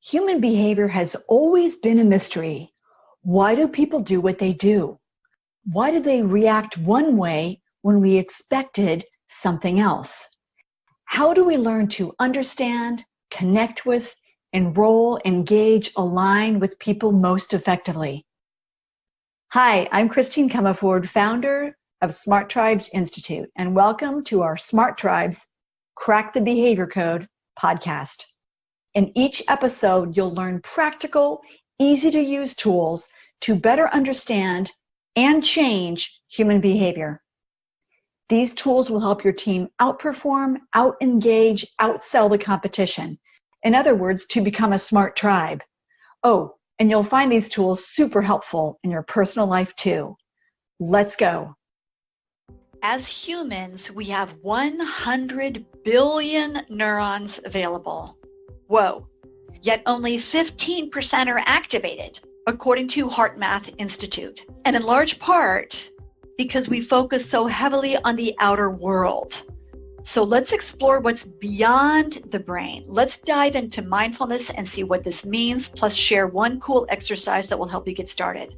Human behavior has always been a mystery. Why do people do what they do? Why do they react one way when we expected something else? How do we learn to understand, connect with, enroll, engage, align with people most effectively? Hi, I'm Christine Comerford, founder of Smart Tribes Institute, and welcome to our Smart Tribes Crack the Behavior Code podcast. In each episode, you'll learn practical, easy-to-use tools to better understand and change human behavior. These tools will help your team outperform, out-engage, outsell the competition. In other words, to become a smart tribe. Oh, and you'll find these tools super helpful in your personal life too. Let's go. As humans, we have 100 billion neurons available. Whoa, yet only 15% are activated, according to HeartMath Institute. And in large part, because we focus so heavily on the outer world. So let's explore what's beyond the brain. Let's dive into mindfulness and see what this means, plus share one cool exercise that will help you get started.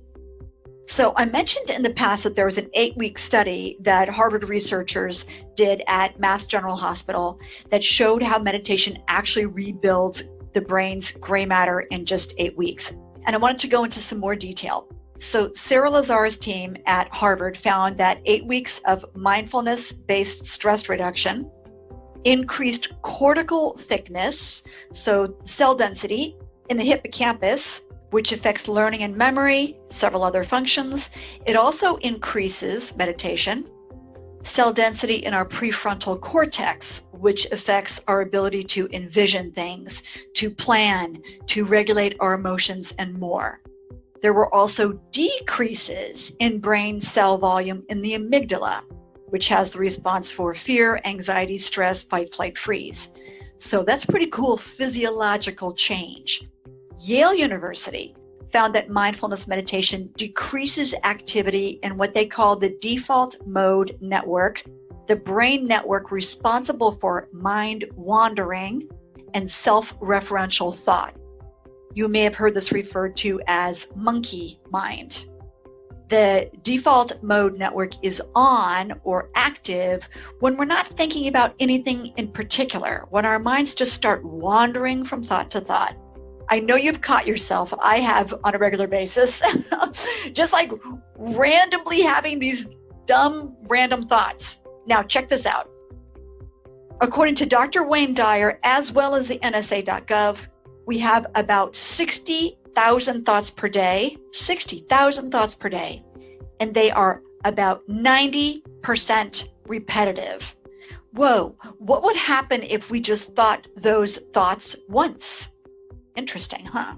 So I mentioned in the past that there was an 8-week study that Harvard researchers did at Mass General Hospital that showed how meditation actually rebuilds the brain's gray matter in just 8 weeks. And I wanted to go into some more detail. So Sarah Lazar's team at Harvard found that 8 weeks of mindfulness-based stress reduction increased cortical thickness, so cell density in the hippocampus, which affects learning and memory, several other functions. It also increases meditation, cell density in our prefrontal cortex, which affects our ability to envision things, to plan, to regulate our emotions, and more. There were also decreases in brain cell volume in the amygdala, which has the response for fear, anxiety, stress, fight, flight, freeze. So that's pretty cool physiological change. Yale University found that mindfulness meditation decreases activity in what they call the default mode network, the brain network responsible for mind wandering and self-referential thought. You may have heard this referred to as monkey mind. The default mode network is on or active when we're not thinking about anything in particular, when our minds just start wandering from thought to thought. I know you've caught yourself. I have on a regular basis, just like randomly having these dumb, random thoughts. Now, check this out. According to Dr. Wayne Deyer, as well as the NSA.gov, we have about 60,000 thoughts per day, 60,000 thoughts per day, and they are about 90% repetitive. Whoa, what would happen if we just thought those thoughts once? Interesting, huh?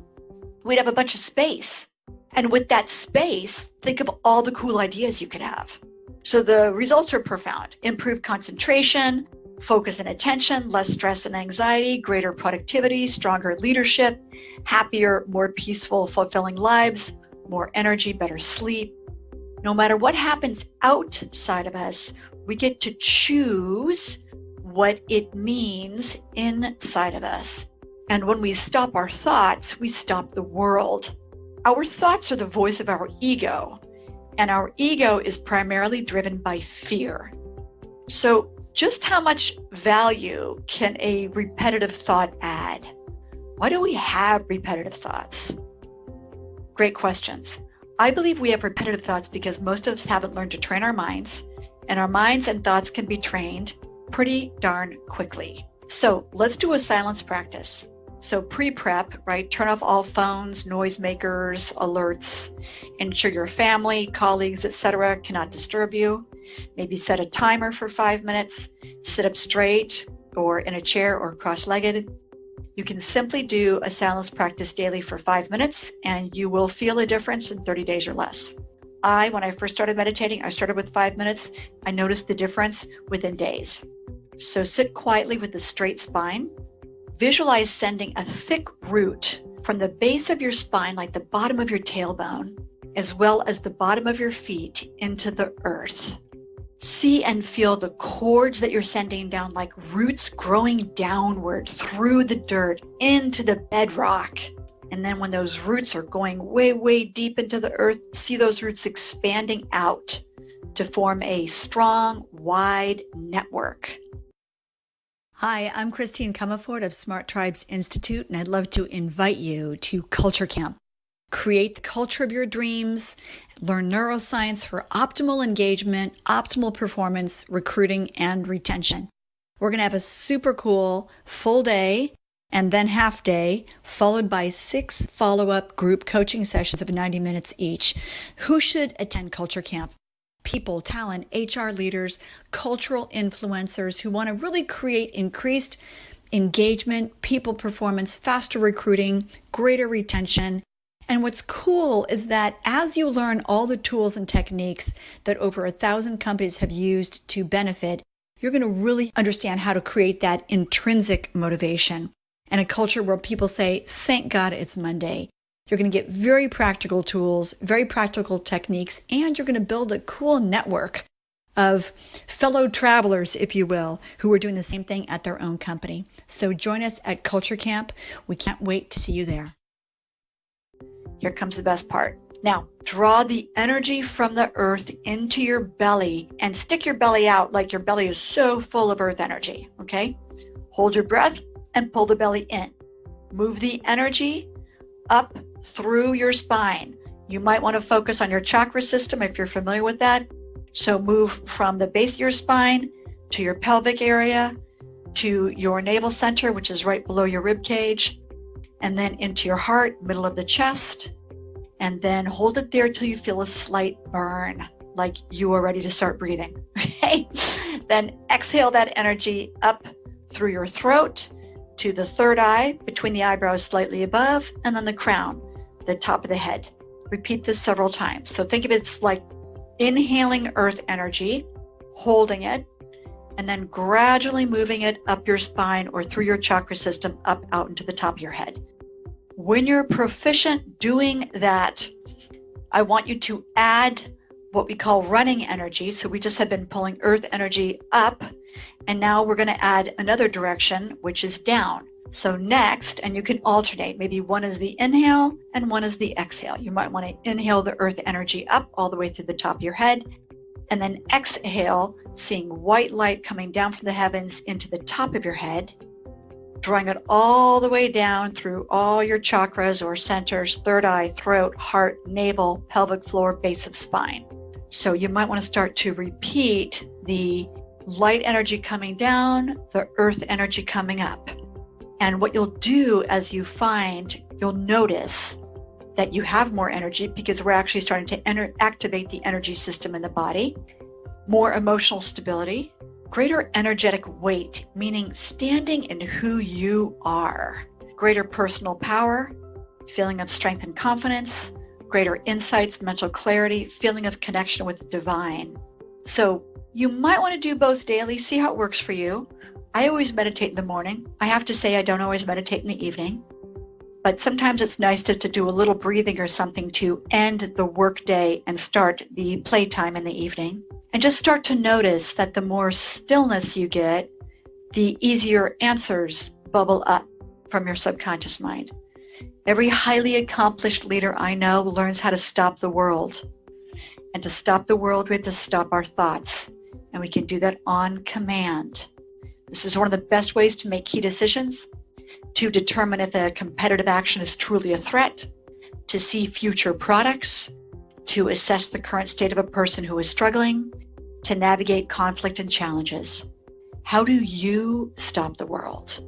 We'd have a bunch of space. And with that space, think of all the cool ideas you could have. So the results are profound. Improved concentration, focus and attention, less stress and anxiety, greater productivity, stronger leadership, happier, more peaceful, fulfilling lives, more energy, better sleep. No matter what happens outside of us, we get to choose what it means inside of us. And when we stop our thoughts, we stop the world. Our thoughts are the voice of our ego, and our ego is primarily driven by fear. So just how much value can a repetitive thought add? Why do we have repetitive thoughts? Great questions. I believe we have repetitive thoughts because most of us haven't learned to train our minds, and our minds and thoughts can be trained pretty darn quickly. So let's do a silence practice. So pre-prep, right? Turn off all phones, noisemakers, alerts. Ensure your family, colleagues, etc. cannot disturb you. Maybe set a timer for 5 minutes. Sit up straight or in a chair or cross-legged. You can simply do a silence practice daily for 5 minutes and you will feel a difference in 30 days or less. When I first started meditating, I started with 5 minutes. I noticed the difference within days. So sit quietly with a straight spine. Visualize sending a thick root from the base of your spine, like the bottom of your tailbone, as well as the bottom of your feet into the earth. See and feel the cords that you're sending down like roots growing downward through the dirt into the bedrock. And then when those roots are going way, way deep into the earth, see those roots expanding out to form a strong, wide network. Hi, I'm Christine Comerford of Smart Tribes Institute, and I'd love to invite you to Culture Camp. Create the culture of your dreams, learn neuroscience for optimal engagement, optimal performance, recruiting, and retention. We're going to have a super cool full day and then half day, followed by 6 follow-up group coaching sessions of 90 minutes each. Who should attend Culture Camp? People, talent, HR leaders, cultural influencers who want to really create increased engagement, people performance, faster recruiting, greater retention. And what's cool is that as you learn all the tools and techniques that over 1,000 companies have used to benefit, you're going to really understand how to create that intrinsic motivation and a culture where people say, thank God it's Monday. You're going to get very practical tools, very practical techniques, and you're going to build a cool network of fellow travelers, if you will, who are doing the same thing at their own company. So join us at Culture Camp. We can't wait to see you there. Here comes the best part. Now, draw the energy from the earth into your belly and stick your belly out like your belly is so full of earth energy, okay? Hold your breath and pull the belly in. Move the energy up through your spine. You might want to focus on your chakra system if you're familiar with that. So move from the base of your spine to your pelvic area, to your navel center, which is right below your rib cage, and then into your heart, middle of the chest, and then hold it there till you feel a slight burn, like you are ready to start breathing. Okay? Then exhale that energy up through your throat to the third eye, between the eyebrows slightly above, and then the crown, the top of the head. Repeat this several times. So think of it like inhaling earth energy, holding it, and then gradually moving it up your spine or through your chakra system up out into the top of your head. When you're proficient doing that, I want you to add what we call running energy. So we just have been pulling earth energy up, and now we're going to add another direction, which is down. So next, and you can alternate, maybe one is the inhale and one is the exhale. You might want to inhale the earth energy up all the way through the top of your head, and then exhale, seeing white light coming down from the heavens into the top of your head, drawing it all the way down through all your chakras or centers, third eye, throat, heart, navel, pelvic floor, base of spine. So you might want to start to repeat the light energy coming down, the earth energy coming up. And what you'll do as you find, you'll notice that you have more energy because we're actually starting to activate the energy system in the body, more emotional stability, greater energetic weight, meaning standing in who you are, greater personal power, feeling of strength and confidence, greater insights, mental clarity, feeling of connection with the divine. So you might want to do both daily, see how it works for you. I always meditate in the morning. I have to say I don't always meditate in the evening, but sometimes it's nice just to do a little breathing or something to end the work day and start the playtime in the evening. And just start to notice that the more stillness you get, the easier answers bubble up from your subconscious mind. Every highly accomplished leader I know learns how to stop the world. And to stop the world, we have to stop our thoughts. And we can do that on command. This is one of the best ways to make key decisions, to determine if a competitive action is truly a threat, to see future products, to assess the current state of a person who is struggling, to navigate conflict and challenges. How do you stop the world?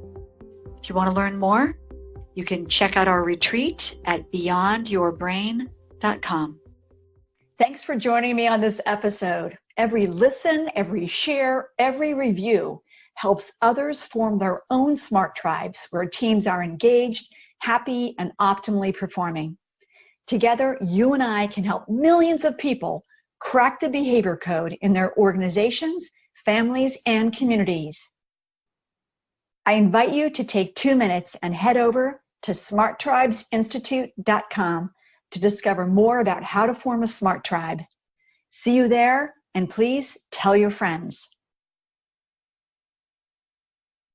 If you want to learn more, you can check out our retreat at beyondyourbrain.com. Thanks for joining me on this episode. Every listen, every share, every review helps others form their own smart tribes where teams are engaged, happy, and optimally performing. Together, you and I can help millions of people crack the behavior code in their organizations, families, and communities. I invite you to take 2 minutes and head over to smarttribesinstitute.com to discover more about how to form a smart tribe. See you there, And please tell your friends.